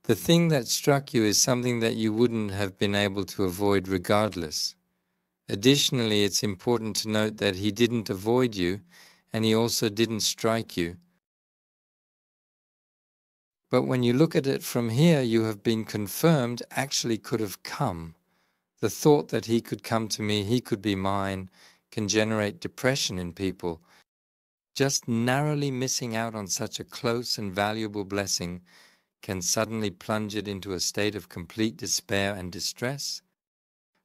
The thing that struck you is something that you wouldn't have been able to avoid regardless. Additionally, it's important to note that he didn't avoid you, and he also didn't strike you. But when you look at it from here, you have been confirmed actually could have come. The thought that he could come to me, he could be mine, can generate depression in people. Just narrowly missing out on such a close and valuable blessing can suddenly plunge it into a state of complete despair and distress.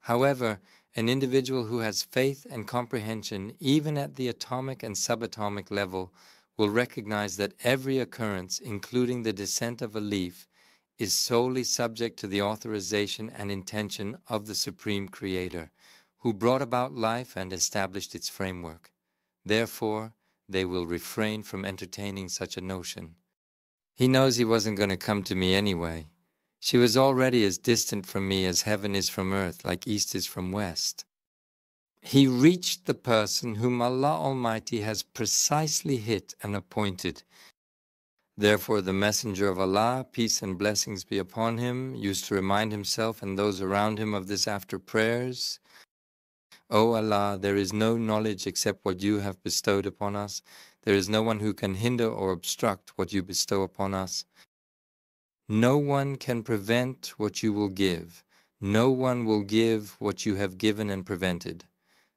However, an individual who has faith and comprehension, even at the atomic and subatomic level, will recognize that every occurrence, including the descent of a leaf, is solely subject to the authorization and intention of the Supreme Creator, who brought about life and established its framework. Therefore, they will refrain from entertaining such a notion. He knows he wasn't going to come to me anyway. She was already as distant from me as heaven is from earth, like east is from west. He reached the person whom Allah Almighty has precisely hit and appointed. Therefore, the Messenger of Allah, peace and blessings be upon him, used to remind himself and those around him of this after prayers. O Allah, there is no knowledge except what you have bestowed upon us. There is no one who can hinder or obstruct what you bestow upon us. No one can prevent what you will give. No one will give what you have given and prevented.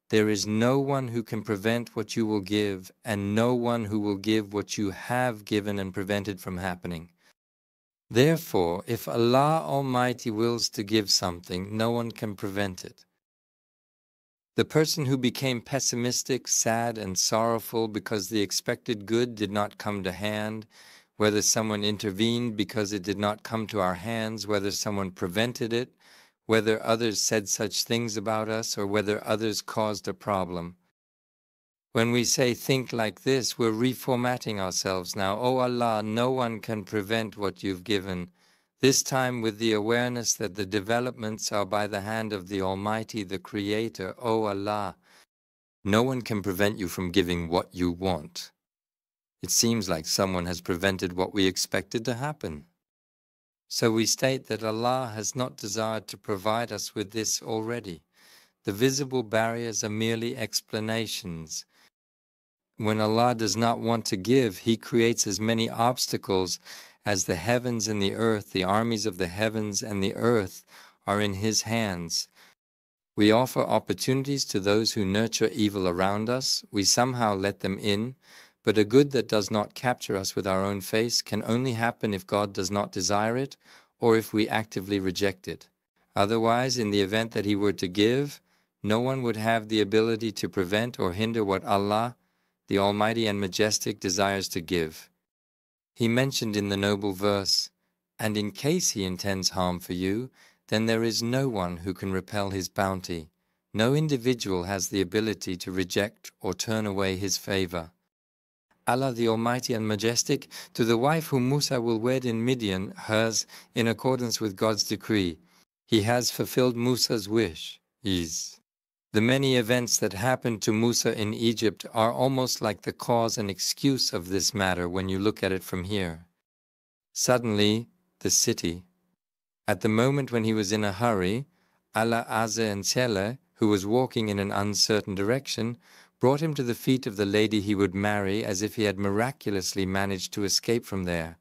There is no one who can prevent what you will give, and no one who will give what you have given and prevented from happening. Therefore, if Allah Almighty wills to give something, no one can prevent it. The person who became pessimistic, sad, and sorrowful because the expected good did not come to hand, whether someone intervened because it did not come to our hands, whether someone prevented it, whether others said such things about us, or whether others caused a problem. When we say think like this, we're reformatting ourselves now. Oh Allah, no one can prevent what you've given. This time with the awareness that the developments are by the hand of the Almighty, the Creator. Oh Allah, no one can prevent you from giving what you want. It seems like someone has prevented what we expected to happen. So we state that Allah has not desired to provide us with this already. The visible barriers are merely explanations. When Allah does not want to give, He creates as many obstacles as the heavens and the earth. The armies of the heavens and the earth are in His hands. We offer opportunities to those who nurture evil around us. We somehow let them in. But a good that does not capture us with our own face can only happen if God does not desire it, or if we actively reject it. Otherwise, in the event that He were to give, no one would have the ability to prevent or hinder what Allah, the Almighty and Majestic, desires to give. He mentioned in the noble verse, "And in case He intends harm for you, then there is no one who can repel His bounty. No individual has the ability to reject or turn away His favor." Allah the Almighty and Majestic, to the wife whom Musa will wed in Midian, has, in accordance with God's decree, He has fulfilled Musa's wish. The many events that happened to Musa in Egypt are almost like the cause and excuse of this matter when you look at it from here. Suddenly, the city. At the moment when he was in a hurry, Allah Azza and Jalla, who was walking in an uncertain direction, brought him to the feet of the lady he would marry as if he had miraculously managed to escape from there,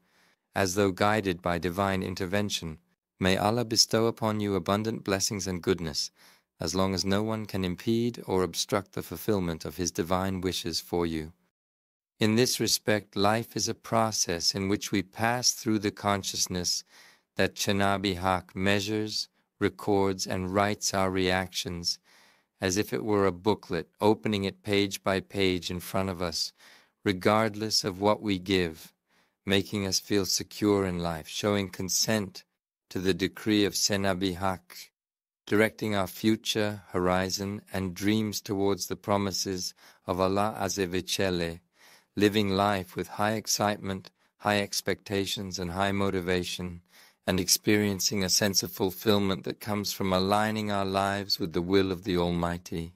as though guided by divine intervention. May Allah bestow upon you abundant blessings and goodness, as long as no one can impede or obstruct the fulfillment of His divine wishes for you. In this respect, life is a process in which we pass through the consciousness that Chanabi Haq measures, records, and writes our reactions, as if it were a booklet, opening it page by page in front of us, regardless of what we give, making us feel secure in life, showing consent to the decree of Senabi Haq, directing our future, horizon, and dreams towards the promises of Allah Azza wa Jalla, living life with high excitement, high expectations, and high motivation, and experiencing a sense of fulfillment that comes from aligning our lives with the will of the Almighty.